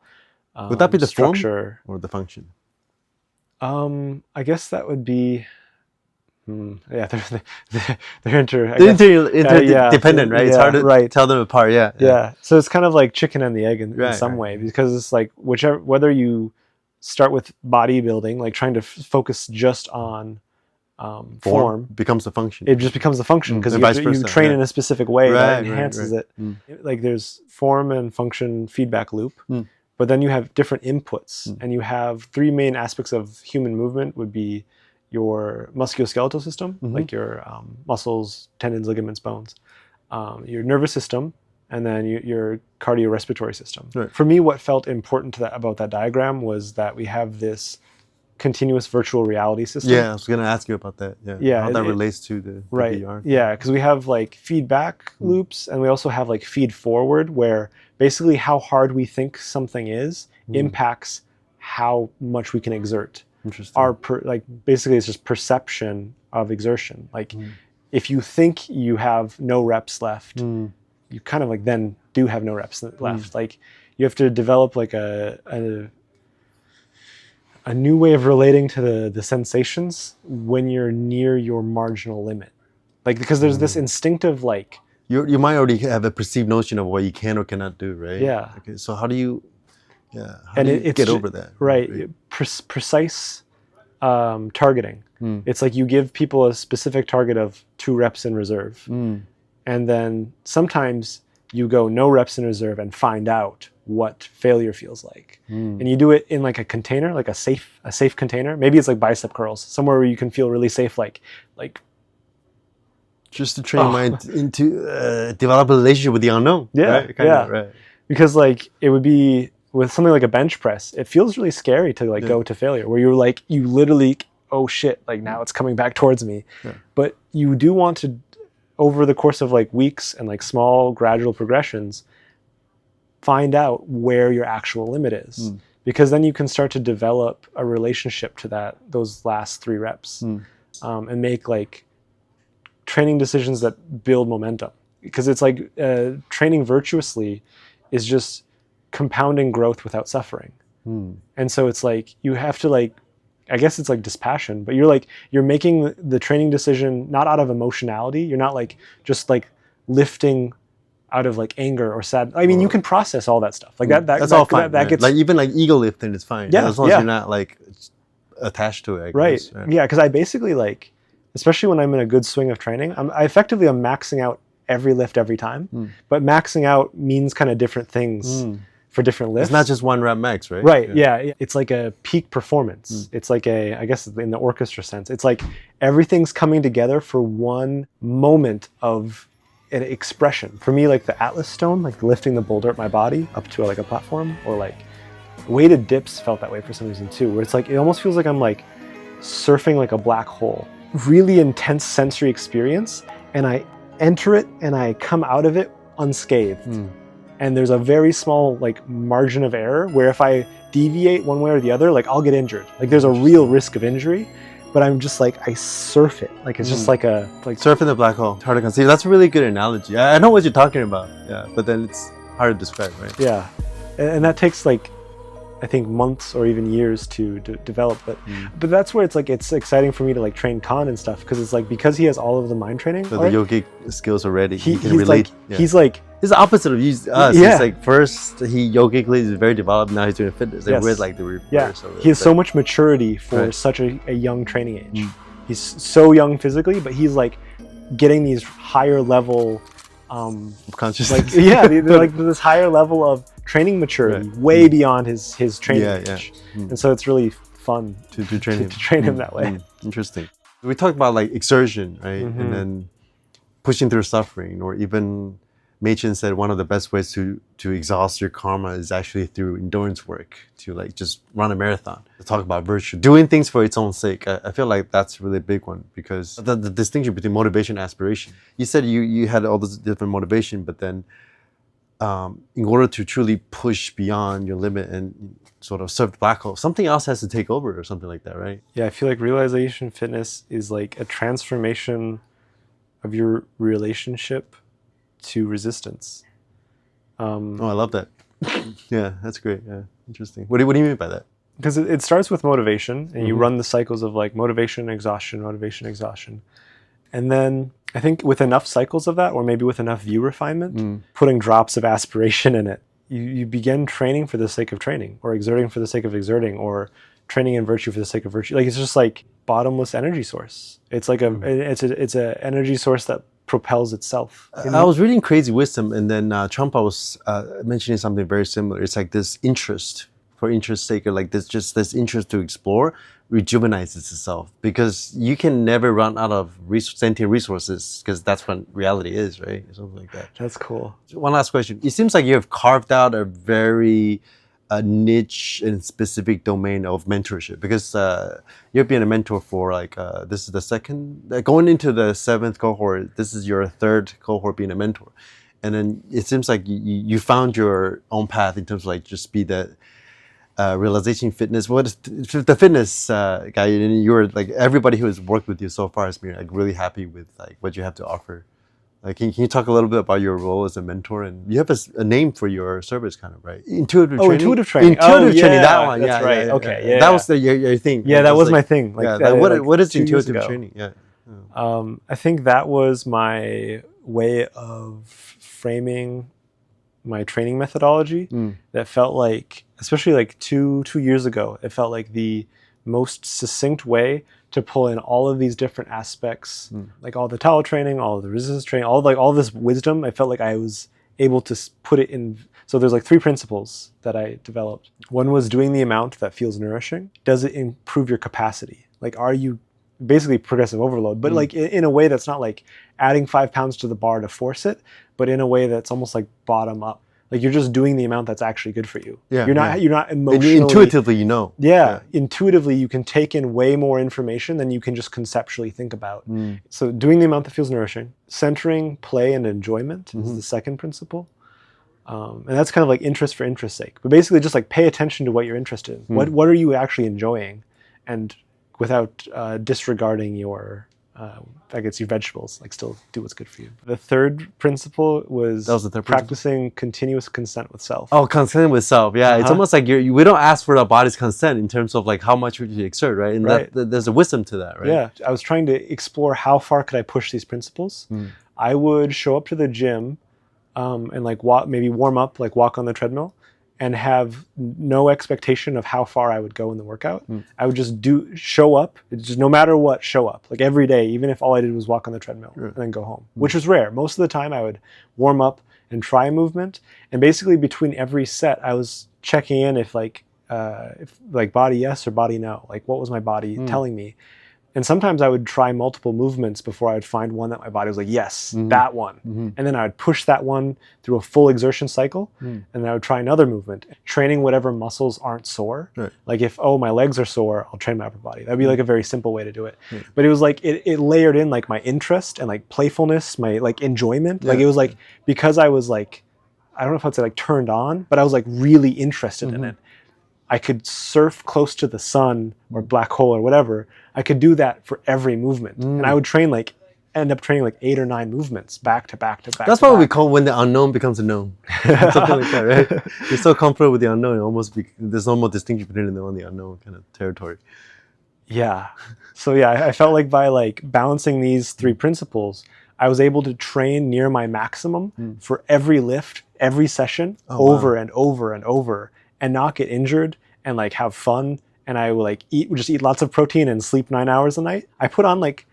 Would that be the structure form or the function? I guess that would be yeah, they're interdependent, right? It's hard to tell them apart. Yeah. So it's kind of like chicken and the egg in some way, because it's like whether you start with bodybuilding, like trying to focus just on form becomes a function. It just becomes a function because you train in a specific way that enhances it. Like there's form and function feedback loop, but then you have different inputs, and you have three main aspects of human movement would be your musculoskeletal system, like your muscles, tendons, ligaments, bones, your nervous system, and then your cardiorespiratory system. Right. For me, what felt important about that diagram was that we have this continuous virtual reality system. Yeah, I was going to ask you about that. Yeah, how that relates to the VR. Yeah, because we have like feedback loops, and we also have like feed forward, where basically how hard we think something is impacts how much we can exert. Interesting. Basically it's just perception of exertion. Like if you think you have no reps left, you kind of like then do have no reps left. Like you have to develop like a new way of relating to the sensations when you're near your marginal limit. Like because there's this instinctive like you might already have a perceived notion of what you can or cannot do, right? Yeah. Okay. So how do you get over that? Right. Precise targeting. It's like you give people a specific target of 2 reps in reserve. And then sometimes you go no reps in reserve and find out what failure feels like. And you do it in like a container, like a safe container. Maybe it's like bicep curls, somewhere where you can feel really safe, like just to train mind into develop a relationship with the unknown. Yeah, right? Right. Because like it would be with something like a bench press, it feels really scary to like go to failure, where you're like, you literally, oh shit, like now it's coming back towards me. Yeah. But you do want to, over the course of like weeks and like small gradual progressions, find out where your actual limit is. Because then you can start to develop a relationship to those last 3 reps and make like training decisions that build momentum. Because it's like training virtuously is just compounding growth without suffering. And so it's like you have to like, I guess it's like dispassion, but you're making the training decision not out of emotionality. You're not like just like lifting out of like anger or sad. I mean, you can process all that stuff. Like that's all fine. That gets like even like ego lifting is fine. Yeah, as long as you're not like attached to it. I guess. Yeah, because I basically like, especially when I'm in a good swing of training, I effectively am maxing out every lift every time. But maxing out means kind of different things for different lifts. It's not just 1 rep max, right? Right. Yeah. It's like a peak performance. It's like I guess in the orchestra sense, it's like everything's coming together for one moment of an expression. For me, like the Atlas stone, like lifting the boulder at my body up to like a platform, or like weighted dips felt that way for some reason too, where it's like, it almost feels like I'm like surfing like a black hole. Really intense sensory experience, and I enter it and I come out of it unscathed. And there's a very small like margin of error where if I deviate one way or the other, like I'll get injured. Like there's a real risk of injury, but I'm just like, I surf it. Like it's just like surfing the black hole. It's hard to conceive. That's a really good analogy. I know what you're talking about. Yeah, but then it's hard to describe, right? Yeah, and that takes like, I think months or even years to develop, but that's where it's like, it's exciting for me to like train Khan and stuff, because it's like, because he has all of the mind training, so the yogic skills already, he can he's relate. Like, he's like, he's the opposite of us. Yeah. He's like, first he yogically is very developed, now he's doing fitness, and we're like the reverse of it. He has so much maturity for such a young training age. He's so young physically, but he's like getting these higher level consciousness. Like they're like this higher level of training maturity, way beyond his training age. And so it's really fun to train him that way. Interesting. We talked about like exertion, right? And then pushing through suffering, or even Machen said one of the best ways to exhaust your karma is actually through endurance work, to like just run a marathon. To talk about virtue, doing things for its own sake. I feel like that's really a big one, because the distinction between motivation and aspiration. You said you had all this different motivation, but then in order to truly push beyond your limit and sort of serve the black hole, something else has to take over or something like that, right? Yeah, I feel like realization fitness is like a transformation of your relationship to resistance. Oh, I love that. Yeah, that's great. Yeah, interesting. What do you mean by that? Because it starts with motivation, and you run the cycles of like motivation, exhaustion, and then I think with enough cycles of that, or maybe with enough view refinement, putting drops of aspiration in it, you begin training for the sake of training, or exerting for the sake of exerting, or training in virtue for the sake of virtue. Like, it's just like bottomless energy source. It's like it's a energy source that propels itself. I was reading Crazy Wisdom, and then Trump was mentioning something very similar. It's like this interest for interest's sake, or like this interest to explore rejuvenates itself, because you can never run out of sentient resources, because that's what reality is, right? Something like that. That's cool. One last question. It seems like you have carved out a very niche and specific domain of mentorship, because you've been a mentor for like this is the second, going into the 7th cohort, this is your 3rd cohort being a mentor, and then it seems like you found your own path in terms of like just be the realization fitness. What is the fitness guy? And you're like, everybody who has worked with you so far has been like really happy with like what you have to offer. Like, can you talk a little bit about your role as a mentor? And you have a name for your service, kind of, right? Intuitive training. Intuitive training. Intuitive training. Yeah, that one. that's Yeah, right. Yeah, okay. Yeah. Yeah. That was your thing. Yeah, Right? that was like, my thing. Like, yeah, like what is 2 years intuitive ago. training? Yeah. I think that was my way of framing my training methodology. That felt like, especially like two years ago, it felt like the most succinct way to pull in all of these different aspects, like all the Tao training, all of the resistance training, all this wisdom. I felt like I was able to put it in. So there's like 3 principles that I developed. One was doing the amount that feels nourishing. Does it improve your capacity? Like, are you basically progressive overload, but like in a way that's not like adding 5 pounds to the bar to force it, but in a way that's almost like bottom up. Like, you're just doing the amount that's actually good for you. Yeah, you're not emotionally. And intuitively, you know. Yeah, intuitively you can take in way more information than you can just conceptually think about. So doing the amount that feels nourishing, centering play and enjoyment is the second principle. And that's kind of like interest for interest's sake. But basically just like pay attention to what you're interested in. What are you actually enjoying? And without disregarding your your vegetables, like still do what's good for you. The third principle was the third practicing continuous consent with self. Oh, consent with self. Yeah, it's almost like we don't ask for our body's consent in terms of like how much would you exert, right? And there's a wisdom to that, right? Yeah, I was trying to explore how far could I push these principles. I would show up to the gym and like maybe warm up, like walk on the treadmill, and have no expectation of how far I would go in the workout. I would just show up, just no matter what, show up. Like every day, even if all I did was walk on the treadmill and then go home, which was rare. Most of the time I would warm up and try a movement. And basically between every set, I was checking in if body yes or body no. Like, what was my body telling me? And sometimes I would try multiple movements before I would find one that my body was like, yes, that one. And then I would push that one through a full exertion cycle. And then I would try another movement, training whatever muscles aren't sore. Right. Like if, my legs are sore, I'll train my upper body. That'd be like a very simple way to do it. But it was like, it layered in like my interest and like playfulness, my like enjoyment. Like it was like, because I was like, I don't know if I'd say like turned on, but I was like really interested in it. I could surf close to the sun or black hole or whatever. I could do that for every movement. And I would end up training like 8 or 9 movements back to back to back. That's what we call when the unknown becomes a known. Something like that, right? You're so comfortable with the unknown, there's no more distinction between the known and the unknown kind of territory. Yeah. So yeah, I felt like by like balancing these 3 principles, I was able to train near my maximum for every lift, every session, over and over and over, and not get injured and like have fun. And I would like just eat lots of protein and sleep 9 hours a night. I put on like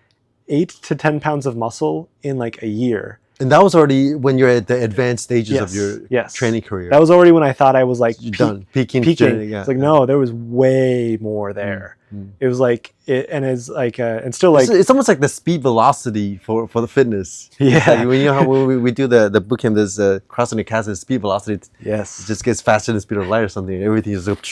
8 to 10 pounds of muscle in like a year. And that was already when you're at the advanced stages of your training career. That was already when I thought I was like done, peaking. It's like, no, there was way more there. It was like and it's like and still like It's almost like the speed velocity for the fitness. Yeah. It's like, when you know how when we do the bootcamp, there's crossing the chasm, speed velocity. yes, It just gets faster than the speed of light or something. Everything is like,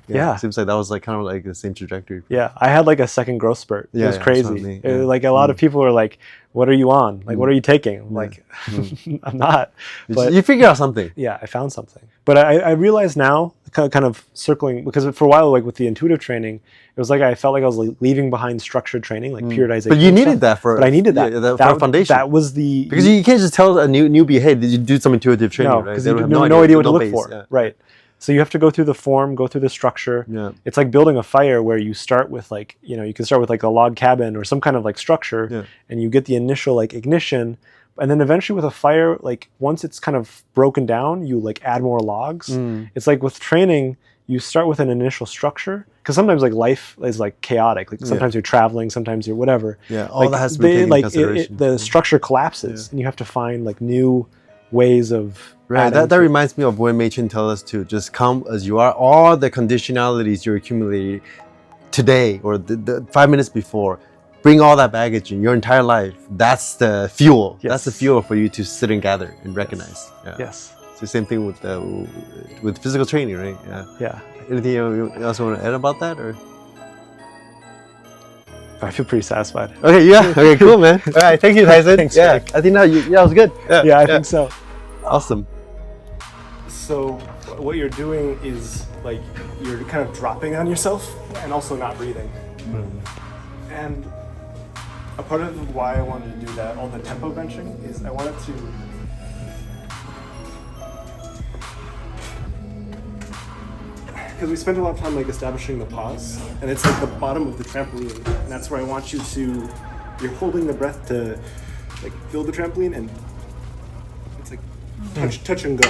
Yeah. It seems like that was like kind of like the same trajectory. yeah. I had like a second growth spurt. It Yeah, was yeah, that's what I crazy. mean, It- yeah. like a lot of people are like, "What are you on? Like, what are you taking?" I'm like, I'm not. But You figure out something. yeah, I found something. But I realize now, kind of circling, because for a while, like with the intuitive training, it was like I felt like I was like leaving behind structured training, like periodization. But you and needed stuff. that for. But I needed that. Yeah, for a foundation. That was the Because you can't just tell a newbie, hey, did you do some intuitive training? no, right? because They you don't have have no idea what to no look base, for. yeah. Right. So you have to go through the form, go through the structure. Yeah. It's like building a fire where you start with like, you can start with like a log cabin or some kind of like structure, Yeah. and you get the initial like ignition, and then eventually with a fire, like once it's kind of broken down, you like add more logs. It's like with training, you start with an initial structure, because sometimes like life is like chaotic. Like sometimes you're traveling, sometimes you're whatever. Yeah, all Like, that has to be taken into consideration. the structure collapses, and you have to find like new ways of Right, adding that to it. reminds me of when Machen tells us to just come as you are. All the conditionalities you're accumulating today or the 5 minutes before, bring all that baggage in your entire life. That's the fuel. Yes. That's the fuel for you to sit and gather and recognize. Yeah. Yes. It's the same thing with physical training, right? Yeah. Yeah. Anything else you want to add about that, or? I feel pretty satisfied. Okay, yeah. Okay, cool, man. All right, thank you, Tyson. Thanks, yeah, Greg. I think that was good. Yeah, I think so. Awesome. So what you're doing is like you're kind of dropping on yourself and also not breathing. And a part of why I wanted to do that, all the tempo benching, is I wanted to because we spent a lot of time like establishing the pause, and it's like the bottom of the trampoline, and that's where I want you to, you're holding the breath to like feel the trampoline, and it's like touch and go.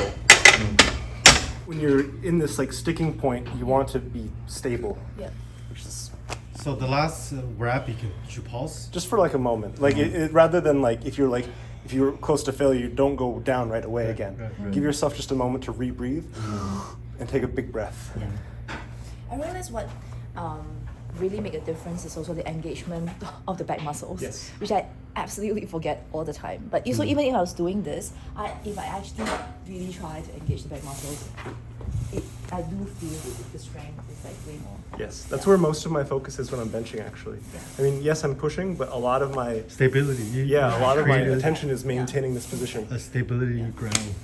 When you're in this like sticking point, you want to be stable. Yeah. Which is So the last wrap, you pause. just for like a moment. Like it, rather than like if you're close to failure, you don't go down right away again. right. Give yourself just a moment to rebreathe and take a big breath. I realize what really make a difference is also the engagement of the back muscles, Yes. which I absolutely forget all the time. But so even if I was doing this, if I actually really try to engage the back muscles, I do feel the strength is like way more. Yes, that's where most of my focus is when I'm benching. Actually, I mean, yes, I'm pushing, but a lot of my Stability. a lot of my attention is maintaining this position. A stability ground.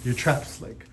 Your traps like